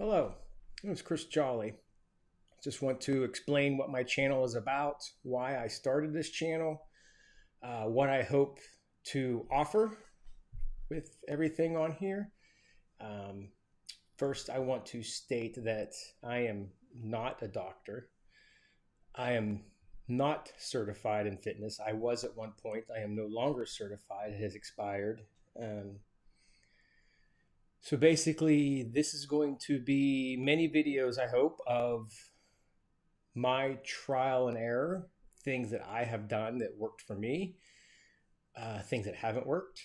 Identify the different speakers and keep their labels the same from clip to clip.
Speaker 1: Hello, it's Chris Jolly. Just want to explain what my channel is about, why I started this channel, what I hope to offer with everything on here. Um, First, I want to state that I am not a doctor. I am not certified in fitness. I was at one point. I am no longer certified. It has expired. Um, so basically, this is going to be many videos, I hope, of my trial and error, things that I have done that worked for me, things that haven't worked.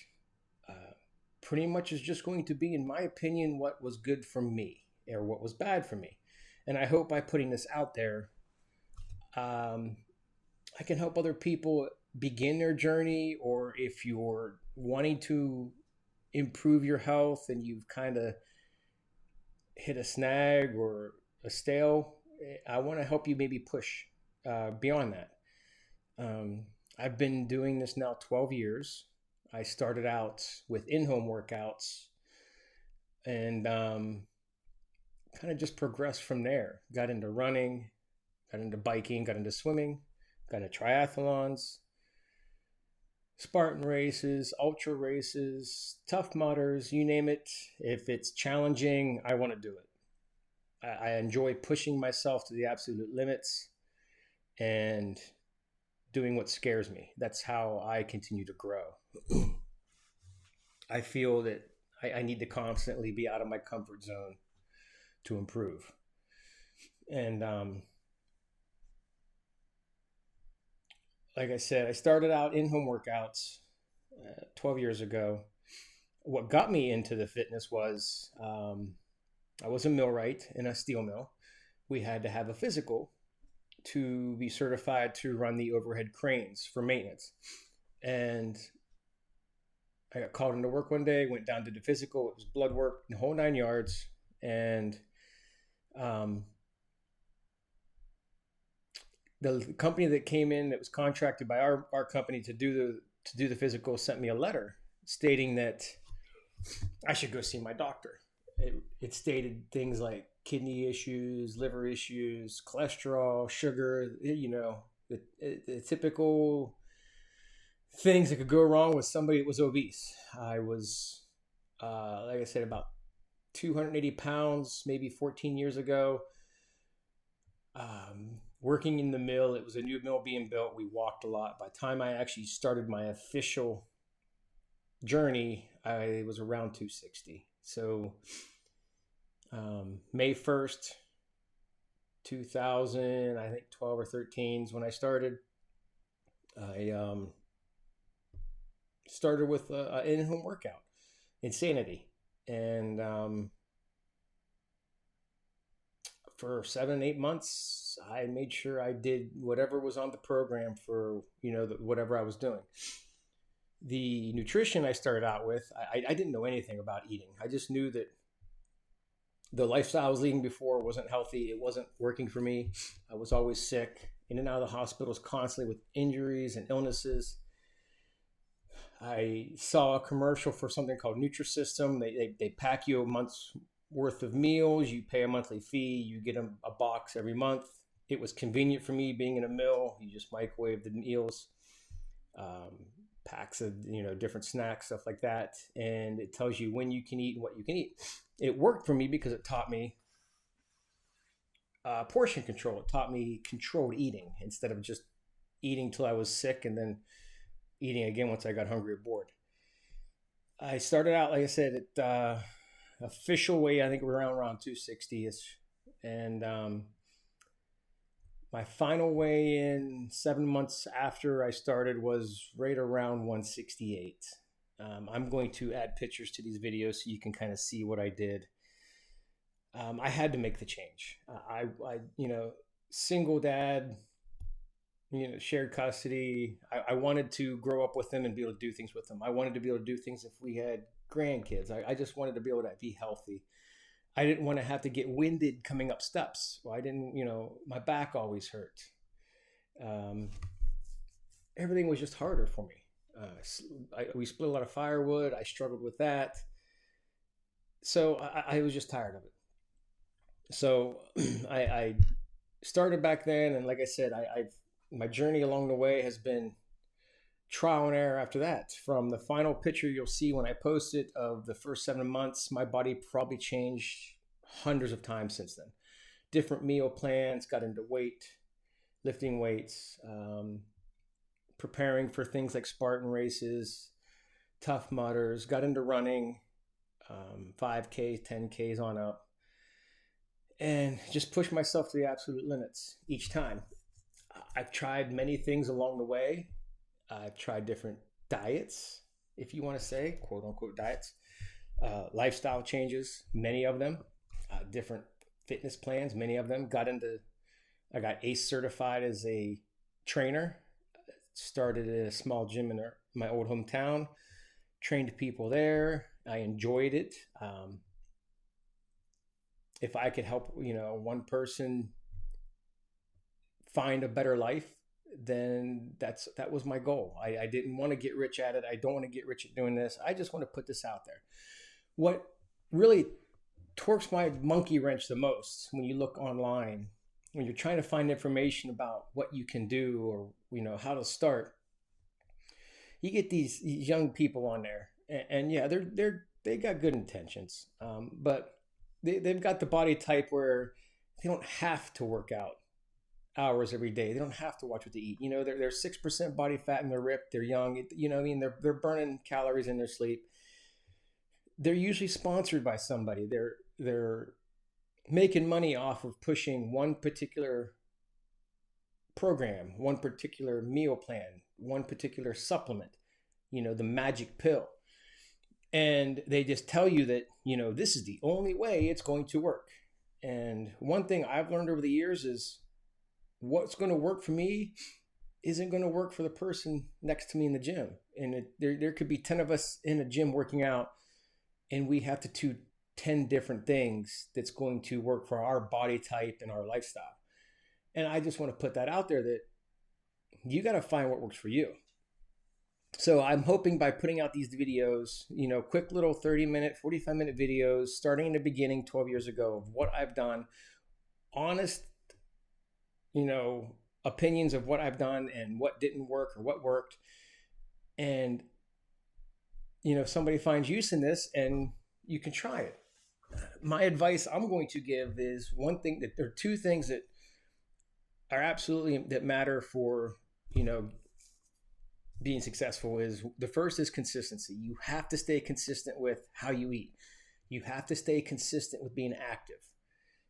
Speaker 1: Uh, Pretty much is just going to be, in my opinion, what was good for me or what was bad for me. And I hope by putting this out there, um, I can help other people begin their journey, or if you're wanting to improve your health and you've kind of hit a snag or a stale, I want to help you maybe push beyond that. Um, I've been doing this now 12 years. I started out with in home workouts and kind of just progressed from there. Got into running, got into biking, got into swimming, got into triathlons, Spartan races, ultra races, tough mudders, you name it. If it's challenging, I want to do it. I enjoy pushing myself to the absolute limits and doing what scares me. That's how I continue to grow. I feel that I need to constantly be out of my comfort zone to improve. And like I said, I started out in home workouts 12 years ago. What got me into the fitness was I was a millwright in a steel mill. We had to have a physical to be certified to run the overhead cranes for maintenance. And I got called into work one day, went down to the physical. It was blood work, the whole 9 yards. And um, the company that came in that was contracted by our company to do the physical sent me a letter stating that I should go see my doctor. It stated things like kidney issues, liver issues, cholesterol, sugar, the typical things that could go wrong with somebody that was obese. I was, like I said, about 280 pounds, maybe 14 years ago. Working in the mill, it was a new mill being built. We walked a lot. By the time I actually started my official journey, I was around 260. So May 1st, 2000, I think 12 or 13 is when I started. I started with an in-home workout, Insanity. And for 7, 8 months, I made sure I did whatever was on the program for, whatever I was doing. The nutrition I started out with, I didn't know anything about eating. I just knew that the lifestyle I was leading before wasn't healthy. It wasn't working for me. I was always sick, in and out of the hospitals constantly with injuries and illnesses. I saw a commercial for something called Nutrisystem. They pack you a month's worth of meals. You pay a monthly fee. You get a box every month. It was convenient for me being in a mill. You just microwave the meals, packs of different snacks, stuff like that, and it tells you when you can eat and what you can eat. It worked for me because it taught me portion control. It taught me controlled eating instead of just eating till I was sick and then eating again once I got hungry or bored. I started out, like I said, at official weight, I think we're around 260-ish. And my final weigh in 7 months after I started was right around 168. I'm going to add pictures to these videos so you can kind of see what I did. I had to make the change. I single dad, shared custody. I wanted to grow up with them and be able to do things with them. I wanted to be able to do things if we had grandkids. I just wanted to be able to be healthy. I didn't want to have to get winded coming up steps. Well, I didn't, my back always hurt. Everything was just harder for me. We split a lot of firewood. I struggled with that. So I was just tired of it. So I started back then, and like I said, my journey along the way has been trial and error after that. From the final picture you'll see when I post it of the first 7 months, my body probably changed hundreds of times since then. Different meal plans, got into weight, lifting weights, preparing for things like Spartan races, Tough Mudders, got into running, 5Ks, 10Ks on up, and just pushed myself to the absolute limits each time. I've tried many things along the way. I've tried different diets, if you want to say, quote unquote diets, lifestyle changes, many of them, different fitness plans, many of them. I got ACE certified as a trainer, started at a small gym in my old hometown, trained people there. I enjoyed it. If I could help, one person find a better life, then that was my goal. I didn't want to get rich at it. I don't want to get rich at doing this. I just want to put this out there. What really torques my monkey wrench the most when you look online, when you're trying to find information about what you can do or how to start, you get these young people on there, and yeah, they got good intentions, but they've got the body type where they don't have to work out hours every day. They don't have to watch what they eat. They're 6% body fat and they're ripped. They're young. I mean, they're burning calories in their sleep. They're usually sponsored by somebody. They're making money off of pushing one particular program, one particular meal plan, one particular supplement, the magic pill. And they just tell you that, this is the only way it's going to work. And one thing I've learned over the years is what's going to work for me isn't going to work for the person next to me in the gym. And there could be 10 of us in a gym working out, and we have to do 10 different things that's going to work for our body type and our lifestyle. And I just want to put that out there that you got to find what works for you. So I'm hoping by putting out these videos, quick little 30-minute, 45-minute videos, starting in the beginning 12 years ago of what I've done, honest, opinions of what I've done and what didn't work or what worked. And, somebody finds use in this and you can try it. My advice I'm going to give is one thing, that there are two things that are absolutely that matter for, being successful. Is the first is consistency. You have to stay consistent with how you eat. You have to stay consistent with being active.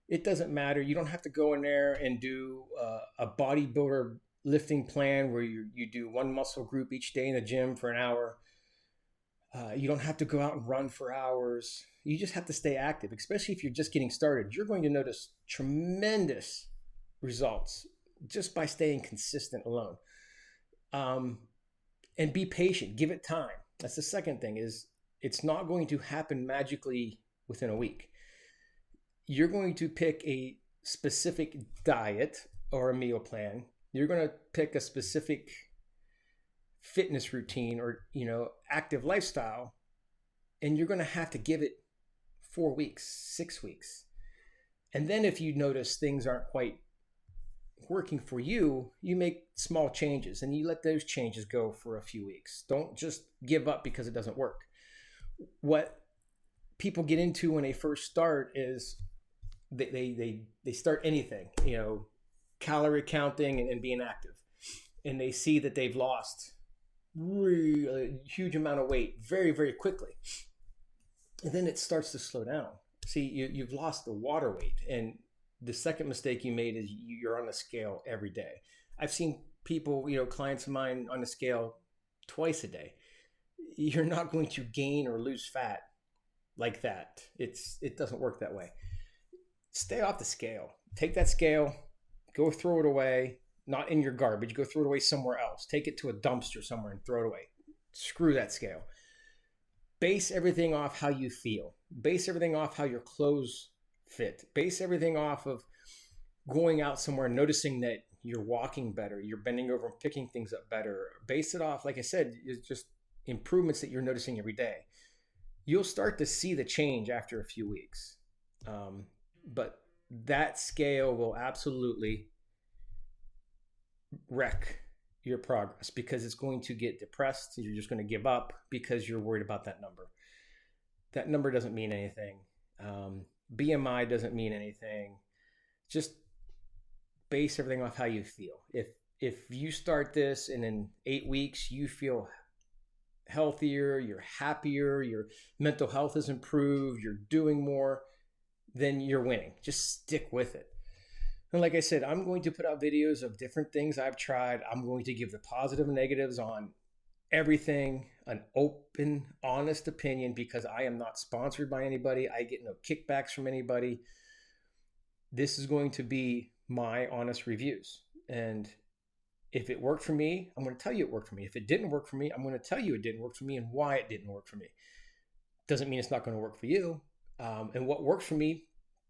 Speaker 1: It doesn't matter. You don't have to go in there and do a bodybuilder lifting plan where you do one muscle group each day in the gym for an hour. You don't have to go out and run for hours. You just have to stay active, especially if you're just getting started. You're going to notice tremendous results just by staying consistent alone. And be patient. Give it time. That's the second thing. Is it's not going to happen magically within a week. You're going to pick a specific diet or a meal plan. You're going to pick a specific fitness routine or, active lifestyle, and you're going to have to give it 4 weeks, 6 weeks. And then if you notice things aren't quite working for you, you make small changes and you let those changes go for a few weeks. Don't just give up because it doesn't work. What people get into when they first start is they start anything, calorie counting and being active, and they see that they've lost really a huge amount of weight very, very quickly, and then it starts to slow down. See, you've lost the water weight, and the second mistake you made is you're on the scale every day. I've seen people, clients of mine on the scale twice a day. You're not going to gain or lose fat like that. It doesn't work that way. Stay off the scale. Take that scale, go throw it away, not in your garbage. Go throw it away somewhere else. Take it to a dumpster somewhere and throw it away. Screw that scale. Base everything off how you feel. Base everything off how your clothes fit. Base everything off of going out somewhere and noticing that you're walking better, you're bending over and picking things up better. Base it off, like I said, it's just improvements that you're noticing every day. You'll start to see the change after a few weeks. But that scale will absolutely wreck your progress because it's going to get depressed. You're just going to give up because you're worried about that number. That number doesn't mean anything. BMI doesn't mean anything. Just base everything off how you feel. If you start this and in 8 weeks you feel healthier, you're happier, your mental health is improved, you're doing more, then you're winning. Just stick with it. And like I said, I'm going to put out videos of different things I've tried. I'm going to give the positive and negatives on everything, an open, honest opinion, because I am not sponsored by anybody. I get no kickbacks from anybody. This is going to be my honest reviews. And if it worked for me, I'm going to tell you it worked for me. If it didn't work for me, I'm going to tell you it didn't work for me and why it didn't work for me. Doesn't mean it's not going to work for you. And what works for me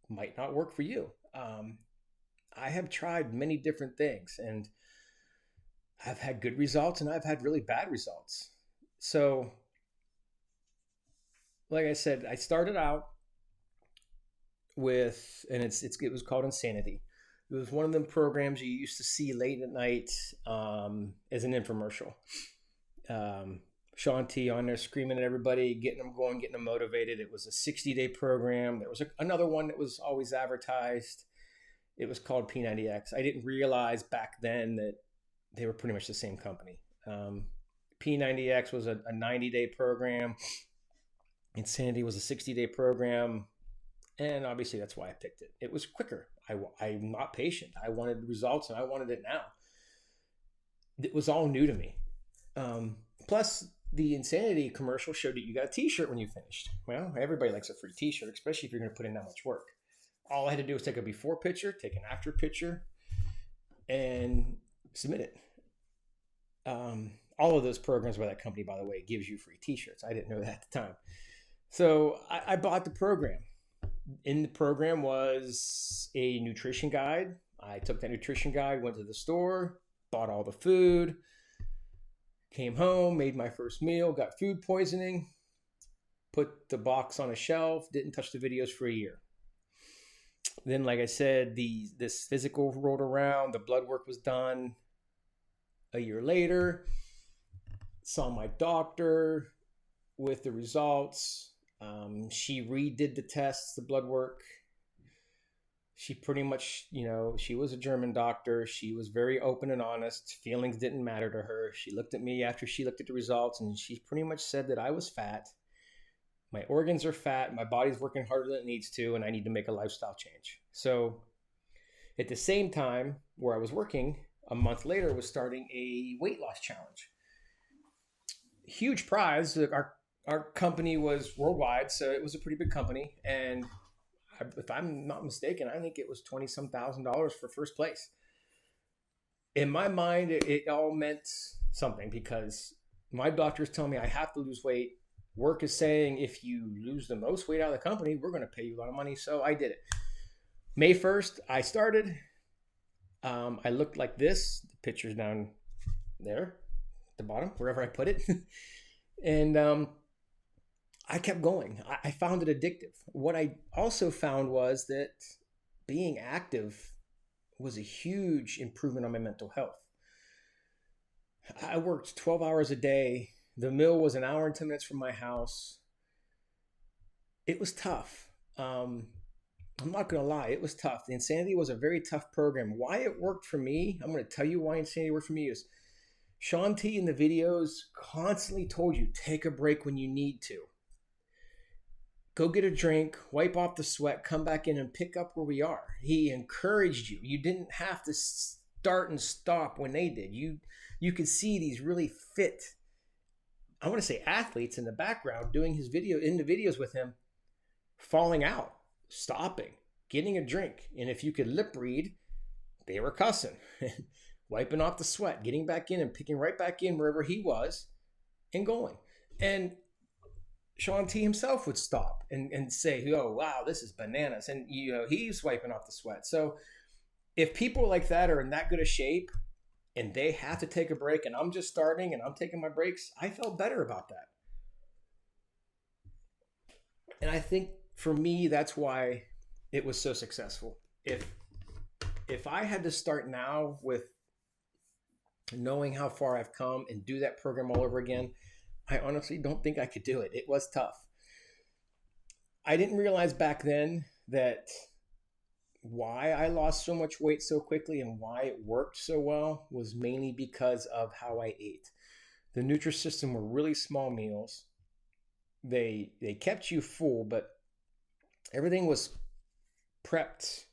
Speaker 1: might not work for you. I have tried many different things and I've had good results and I've had really bad results. So, like I said, I started out with, and it was called Insanity. It was one of them programs you used to see late at night as an infomercial. Shaun T on there screaming at everybody, getting them going, getting them motivated. It was a 60-day program. There was another one that was always advertised. It was called P90X. I didn't realize back then that they were pretty much the same company. P90X was a 90-day program. Insanity was a 60-day program. And obviously that's why I picked it. It was quicker. I'm not patient. I wanted results and I wanted it now. It was all new to me. Plus, the Insanity commercial showed that you got a t-shirt when you finished. Well, everybody likes a free t-shirt, especially if you're going to put in that much work. All I had to do was take a before picture, take an after picture, and submit it. All of those programs by that company, by the way, gives you free t-shirts. I didn't know that at the time. So I bought the program. In the program was a nutrition guide. I took that nutrition guide, went to the store, bought all the food, came home, made my first meal, got food poisoning, put the box on a shelf, didn't touch the videos for a year. Then, like I said, this physical rolled around, the blood work was done a year later, saw my doctor with the results. She redid the tests, the blood work. She pretty much, she was a German doctor. She was very open and honest. Feelings didn't matter to her. She looked at me after she looked at the results and she pretty much said that I was fat. My organs are fat. My body's working harder than it needs to, and I need to make a lifestyle change. So at the same time where I was working, a month later was starting a weight loss challenge. Huge prize. Our company was worldwide, so it was a pretty big company. And if I'm not mistaken, I think it was $20-some thousand for first place. In my mind, it all meant something because my doctors tell me I have to lose weight. Work is saying if you lose the most weight out of the company, we're going to pay you a lot of money. So I did it. May 1st, I started. I looked like this. The picture's down there at the bottom, wherever I put it. And I kept going. I found it addictive. What I also found was that being active was a huge improvement on my mental health. I worked 12 hours a day. The mill was an hour and 10 minutes from my house. It was tough. I'm not going to lie. It was tough. The Insanity was a very tough program. Why it worked for me, I'm going to tell you why Insanity worked for me is Shaun T in the videos constantly told you, take a break when you need to. Go get a drink, wipe off the sweat, come back in and pick up where we are. He encouraged you. You didn't have to start and stop when they did. You could see these really fit, I want to say athletes in the background doing his video in the videos with him, falling out, stopping, getting a drink. And if you could lip read, they were cussing, wiping off the sweat, getting back in and picking right back in wherever he was and going. And Shaun T himself would stop and say, oh, wow, this is bananas. And, he's wiping off the sweat. So if people like that are in that good a shape and they have to take a break and I'm just starting and I'm taking my breaks, I felt better about that. And I think for me, that's why it was so successful. if I had to start now with knowing how far I've come and do that program all over again, I honestly don't think I could do it. It was tough. I didn't realize back then that why I lost so much weight so quickly and why it worked so well was mainly because of how I ate. The Nutrisystem were really small meals. They kept you full, but everything was prepped,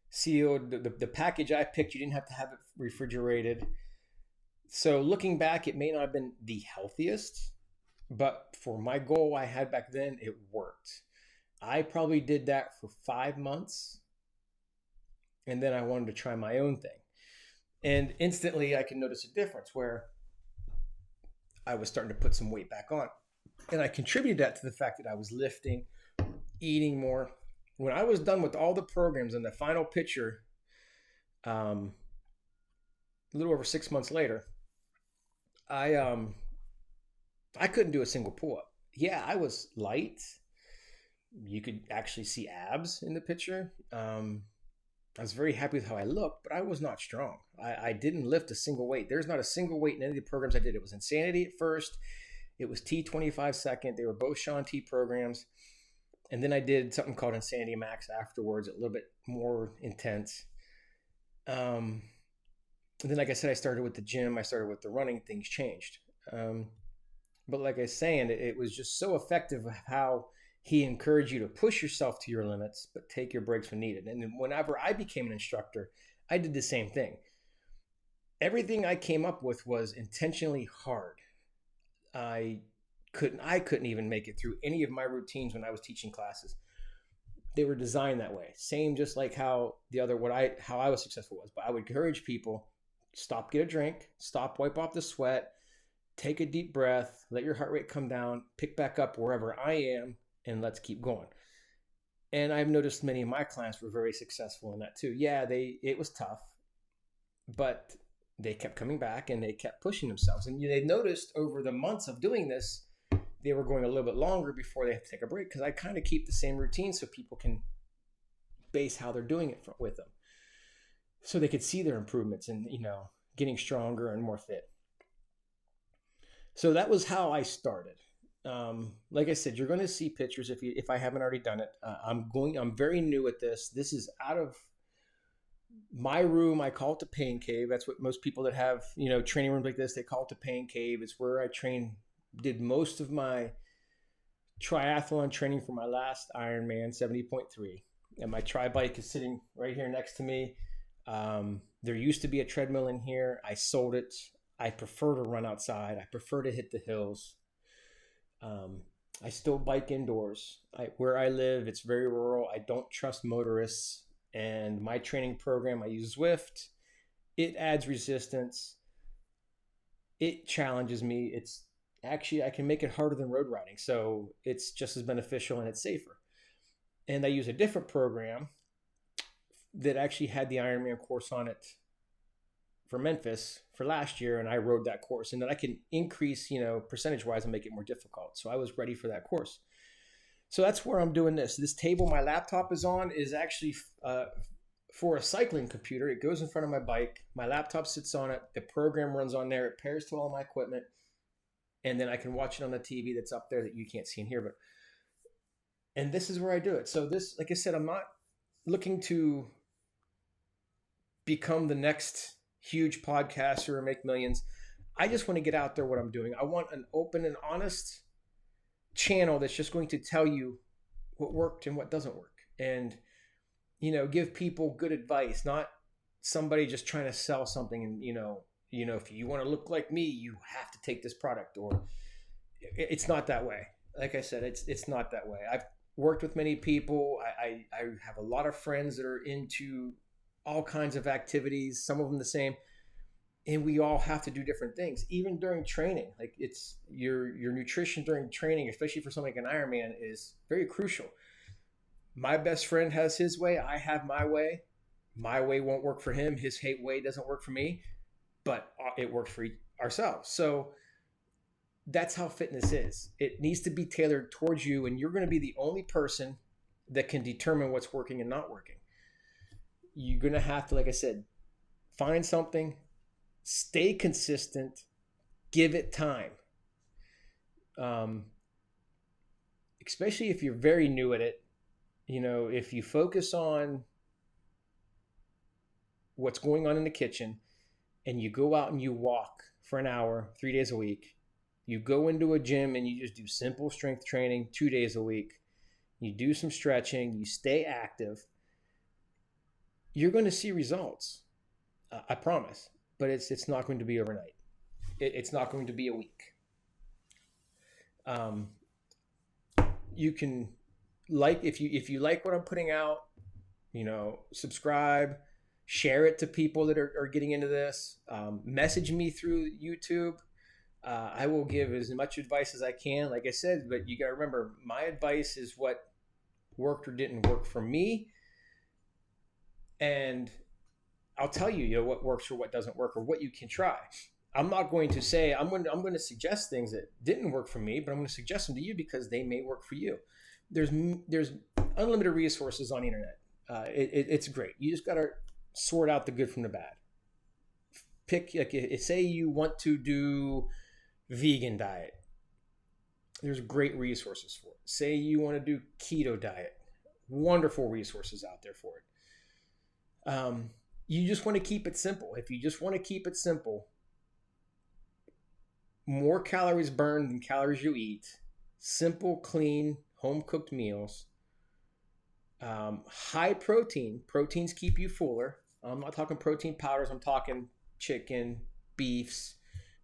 Speaker 1: sealed. The package I picked, you didn't have to have it refrigerated. So looking back, it may not have been the healthiest, but for my goal I had back then, it worked. I probably did that for 5 months, and then I wanted to try my own thing. And instantly I could notice a difference where I was starting to put some weight back on. And I contributed that to the fact that I was lifting, eating more. When I was done with all the programs and the final picture, a little over 6 months later, I couldn't do a single pull-up. Yeah, I was light. You could actually see abs in the picture. I was very happy with how I looked, but I was not strong. I didn't lift a single weight. There's not a single weight in any of the programs I did. It was Insanity at first. It was T25 second. They were both Shaun T programs. And then I did something called Insanity Max afterwards, a little bit more intense. And then, like I said, I started with the gym. I started with the running. Things changed. But like I was saying, it was just so effective how he encouraged you to push yourself to your limits, but take your breaks when needed. And whenever I became an instructor, I did the same thing. Everything I came up with was intentionally hard. I couldn't even make it through any of my routines when I was teaching classes. They were designed that way. Same, just like how how I was successful was. But I would encourage people, stop, get a drink, stop, wipe off the sweat, take a deep breath, let your heart rate come down, pick back up wherever I am, and let's keep going. And I've noticed many of my clients were very successful in that too. Yeah, it was tough, but they kept coming back and they kept pushing themselves. And they noticed over the months of doing this, they were going a little bit longer before they have to take a break, because I kind of keep the same routine so people can base how they're doing it with them, so they could see their improvements and getting stronger and more fit. So that was how I started. Like I said, you're going to see pictures if I haven't already done it. I'm very new at this. This is out of my room. I call it the pain cave. That's what most people that have, training rooms like this, they call it the pain cave. It's where I did most of my triathlon training for my last Ironman 70.3. And my tri bike is sitting right here next to me. There used to be a treadmill in here. I sold it. I prefer to run outside. I prefer to hit the hills. I still bike indoors. Where I live, it's very rural. I don't trust motorists. And my training program, I use Zwift. It adds resistance. It challenges me. It's actually, I can make it harder than road riding. So it's just as beneficial and it's safer. And I use a different program that actually had the Ironman course on it for Memphis for last year, and I rode that course, and then I can increase, percentage wise and make it more difficult. So I was ready for that course. So that's where I'm doing this. This table my laptop is on is actually for a cycling computer. It goes in front of my bike. My laptop sits on it. The program runs on there. It pairs to all my equipment, and then I can watch it on the TV that's up there that you can't see in here. And this is where I do it. So this, like I said, I'm not looking to become the next huge podcaster or make millions. I just want to get out there what I'm doing. I want an open and honest channel that's just going to tell you what worked and what doesn't work, and give people good advice, not somebody just trying to sell something. And if you want to look like me, you have to take this product. Or it's not that way. Like I said, it's not that way. I've worked with many people. I have a lot of friends that are into all kinds of activities, some of them the same, and we all have to do different things, even during training. Like, it's your nutrition during training, especially for something like an Ironman, is very crucial. My best friend has his way. I have my way. My way won't work for him. His way doesn't work for me, but it works for ourselves. So that's how fitness is. It needs to be tailored towards you, and you're going to be the only person that can determine what's working and not working. you're going to have to, like I said, find something, stay consistent, give it time. Especially if you're very new at it, if you focus on what's going on in the kitchen and you go out and you walk for an hour, 3 days a week, you go into a gym and you just do simple strength training 2 days a week, you do some stretching, you stay active, you're going to see results. I promise. But it's not going to be overnight. It's not going to be a week. You can if you like what I'm putting out, subscribe, share it to people that are getting into this. Message me through YouTube. I will give as much advice as I can, like I said, but you got to remember, my advice is what worked or didn't work for me. And I'll tell you, what works or what doesn't work, or what you can try. I'm not going to say I'm going to suggest things that didn't work for me, but I'm going to suggest them to you because they may work for you. There's unlimited resources on the internet. It's great. You just got to sort out the good from the bad. Pick, say you want to do vegan diet. There's great resources for it. Say you want to do keto diet. Wonderful resources out there for it. You just want to keep it simple. If you just want to keep it simple, more calories burned than calories you eat, simple, clean, home-cooked meals, high protein. Proteins keep you fuller. I'm not talking protein powders. I'm talking chicken, beefs,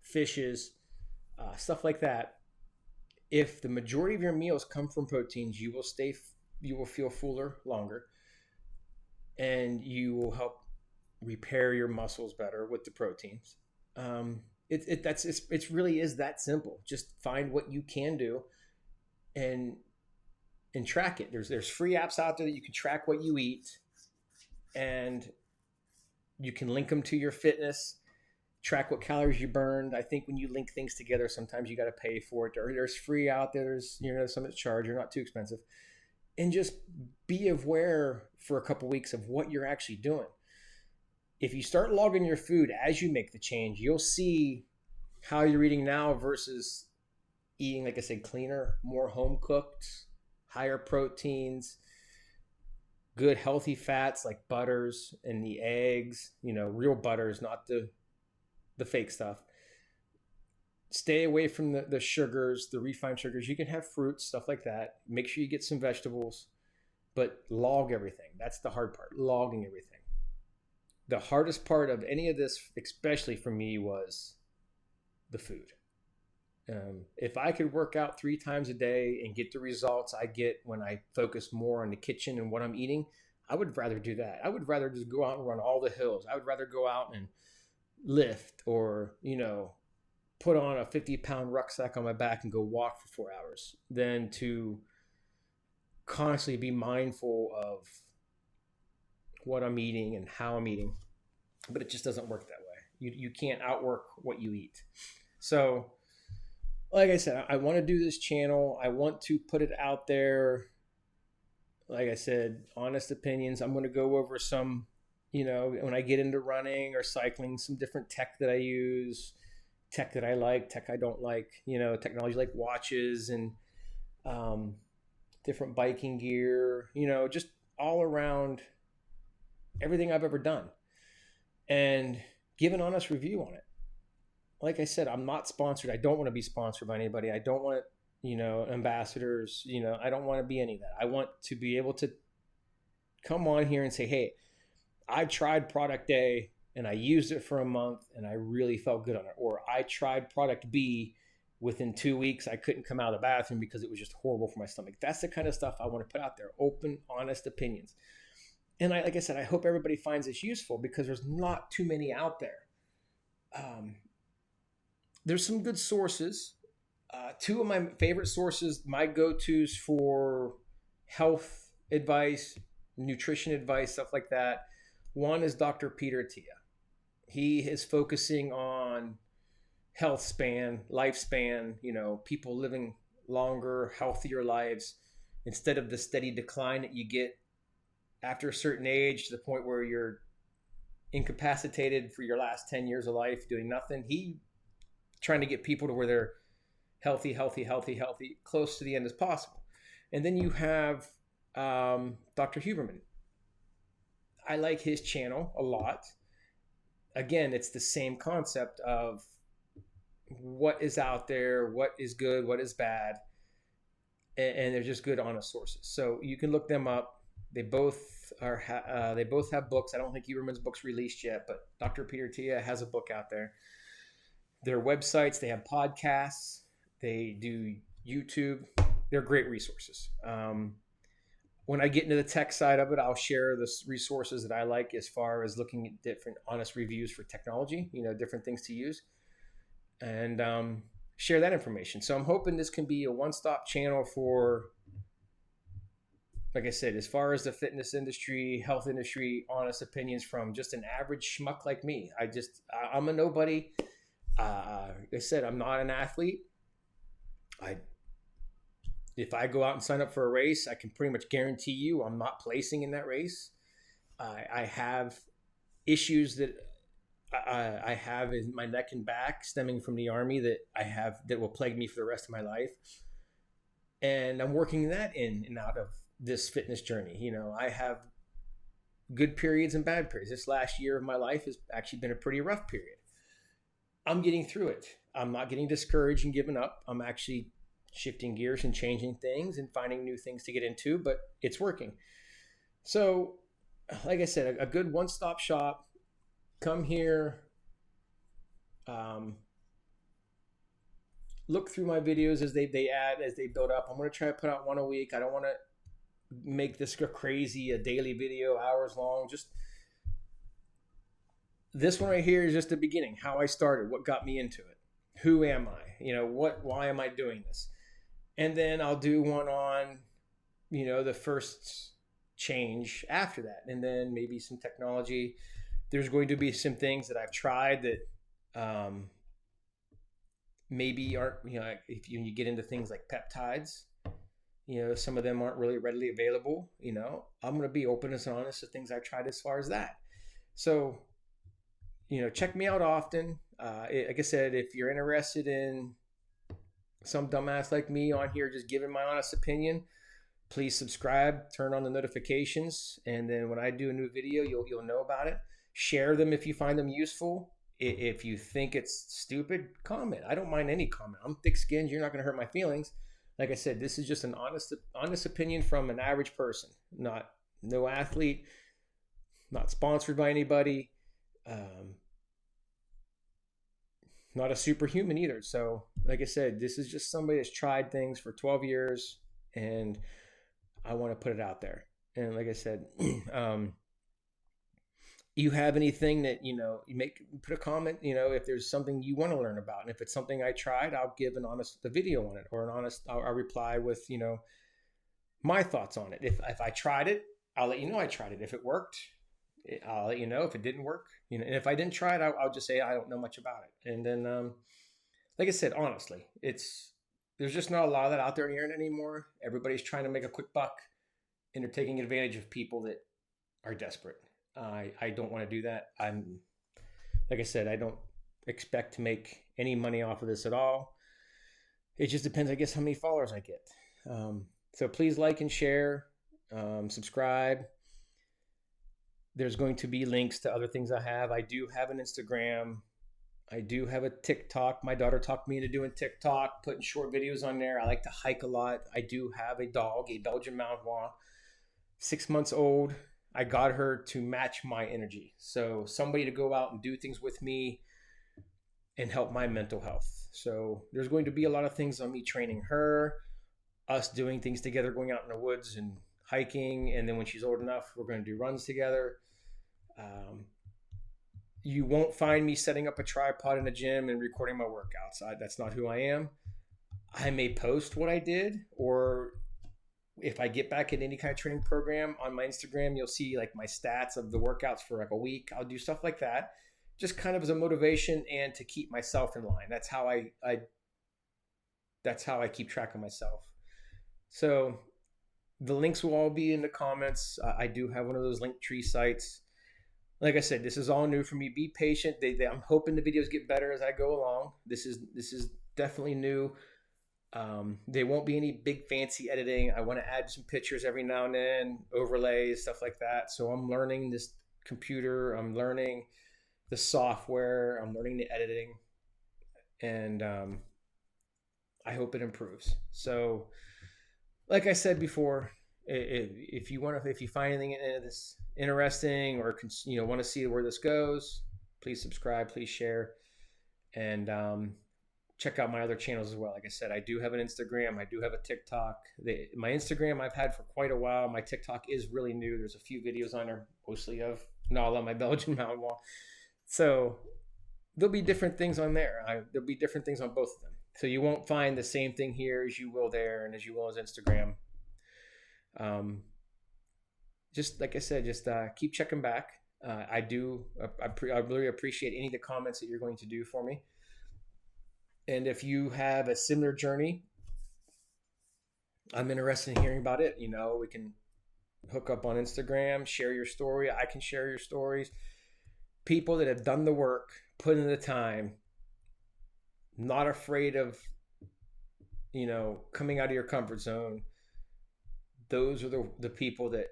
Speaker 1: fishes, stuff like that. If the majority of your meals come from proteins, you will feel fuller longer, and you will help repair your muscles better with the proteins. It really is that simple. Just find what you can do and track it. There's free apps out there that you can track what you eat, and you can link them to your fitness, track what calories you burned. I think when you link things together, sometimes you got to pay for it. Or there's free out there. There's some that's charged. They're not too expensive. And just be aware for a couple weeks of what you're actually doing. If you start logging your food as you make the change, you'll see how you're eating now versus eating, like I said, cleaner, more home cooked, higher proteins, good healthy fats like butters and the eggs, real butters, not the fake stuff. Stay away from the sugars, the refined sugars. You can have fruits, stuff like that. Make sure you get some vegetables, but log everything. That's the hard part, logging everything. The hardest part of any of this, especially for me, was the food. If I could work out 3 times a day and get the results I get when I focus more on the kitchen and what I'm eating, I would rather do that. I would rather just go out and run all the hills. I would rather go out and lift or, put on a 50-pound rucksack on my back and go walk for 4 hours than to constantly be mindful of what I'm eating and how I'm eating. But it just doesn't work that way. You can't outwork what you eat. So, like I said, I want to do this channel. I want to put it out there. Like I said, honest opinions. I'm going to go over some, when I get into running or cycling, some different tech that I use, tech that I like, tech I don't like, technology like watches and different biking gear, just all around everything I've ever done, and give an honest review on it. Like I said, I'm not sponsored. I don't want to be sponsored by anybody. I don't want, ambassadors, I don't want to be any of that. I want to be able to come on here and say, hey, I tried product A and I used it for a month and I really felt good on it. Or I tried product B, within 2 weeks, I couldn't come out of the bathroom because it was just horrible for my stomach. That's the kind of stuff I want to put out there. Open, honest opinions. And like I said, I hope everybody finds this useful because there's not too many out there. There's some good sources. 2 of my favorite sources, my go-tos for health advice, nutrition advice, stuff like that. One is Dr. Peter Attia. He is focusing on health span, lifespan, people living longer, healthier lives instead of the steady decline that you get after a certain age, to the point where you're incapacitated for your last 10 years of life doing nothing. He trying to get people to where they're healthy, close to the end as possible. And then you have Dr. Huberman. I like his channel a lot. Again, it's the same concept of what is out there, what is good, what is bad, and they're just good, honest sources. So you can look them up. They both are. They both have books. I don't think Huberman's book's released yet, but Dr. Peter Attia has a book out there. Their websites, they have podcasts, they do YouTube. They're great resources. When I get into the tech side of it, I'll share the resources that I like as far as looking at different honest reviews for technology, different things to use, and share that information. So I'm hoping this can be a one-stop channel for, like I said, as far as the fitness industry, health industry, honest opinions from just an average schmuck like me. I'm a nobody. Like I said, I'm not an athlete. If I go out and sign up for a race, I can pretty much guarantee you I'm not placing in that race. I have issues that I have in my neck and back stemming from the Army that will plague me for the rest of my life. And I'm working that in and out of this fitness journey. I have good periods and bad periods. This last year of my life has actually been a pretty rough period. I'm getting through it. I'm not getting discouraged and giving up. I'm actually shifting gears and changing things and finding new things to get into, but it's working. So, like I said, a good one-stop shop. Come here. Look through my videos as they build up. I'm going to try to put out one a week. I don't want to make this a daily video, hours long. Just this one right here is just the beginning, how I started, what got me into it. Who am I? Why am I doing this? And then I'll do one on, the first change after that. And then maybe some technology. There's going to be some things that I've tried that maybe aren't, if you get into things like peptides, some of them aren't really readily available. I'm going to be open and honest to things I've tried as far as that. So, check me out often. Like I said, if you're interested in some dumbass like me on here just giving my honest opinion, please subscribe, turn on the notifications, and then when I do a new video, you'll know about it. Share them if you find them useful. If you think it's stupid, comment. I don't mind any comment. I'm thick-skinned. You're not going to hurt my feelings. Like I said, this is just an honest opinion from an average person. No athlete, not sponsored by anybody. Not a superhuman either. So, like I said, this is just somebody that's tried things for 12 years, and I want to put it out there. And like I said, you have anything that, put a comment, if there's something you want to learn about. And if it's something I tried, I'll give a video on it, or I'll reply with, my thoughts on it. If I tried it, I'll let you know I tried it. If it worked, I'll let you know. If it didn't work, and if I didn't try it, I'll just say I don't know much about it. And then, like I said, honestly, there's just not a lot of that out there in the internet anymore. Everybody's trying to make a quick buck, and they're taking advantage of people that are desperate. I don't want to do that. Like I said, I don't expect to make any money off of this at all. It just depends, I guess, how many followers I get. So please like and share, subscribe. There's going to be links to other things I have. I do have an Instagram. I do have a TikTok. My daughter talked me into doing TikTok, putting short videos on there. I like to hike a lot. I do have a dog, a Belgian Malinois, 6 months old. I got her to match my energy. So somebody to go out and do things with me and help my mental health. So there's going to be a lot of things on me training her, us doing things together, going out in the woods and hiking. And then when she's old enough, we're going to do runs together. You won't find me setting up a tripod in a gym and recording my workouts. That's not who I am. I may post what I did, or if I get back in any kind of training program on my Instagram, you'll see like my stats of the workouts for like a week. I'll do stuff like that, just kind of as a motivation and to keep myself in line. That's how I keep track of myself. So The links will all be in the comments. I do have one of those Linktree sites. Like I said, this is all new for me. Be patient. I'm hoping the videos get better as I go along. This is definitely new. There won't be any big fancy editing. I want to add some pictures every now and then, overlays, stuff like that. So I'm learning this computer. I'm learning the software. I'm learning the editing, and I hope it improves. So, like I said before, if you find anything in this interesting, or want to see where this goes, please subscribe, please share, and check out my other channels as well. Like I said, I do have an Instagram, I do have a TikTok. My Instagram I've had for quite a while. My TikTok is really new. There's a few videos on there, mostly of Nala, my Belgian Malinois. So there'll be different things on there. There'll be different things on both of them. So you won't find the same thing here as you will there, and as you will as Instagram. Just like I said, just keep checking back. I really appreciate any of the comments that you're going to do for me. And if you have a similar journey, I'm interested in hearing about it. We can hook up on Instagram, share your story. I can share your stories. People that have done the work, put in the time, not afraid of, coming out of your comfort zone. Those are the people that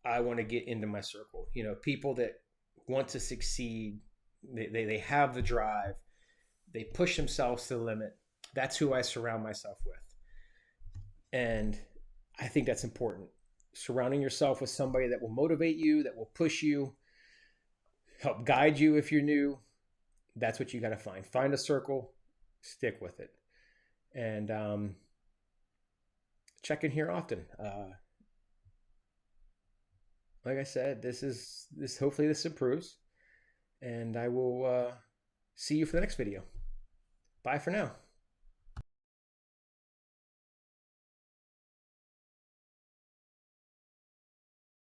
Speaker 1: I want to get into my circle. People that want to succeed. They have the drive. They push themselves to the limit. That's who I surround myself with. And I think that's important. Surrounding yourself with somebody that will motivate you, that will push you, help guide you if you're new. That's what you got to find. Find a circle, stick with it. And check in here often. Like I said, hopefully this improves. And I will see you for the next video. Bye for now.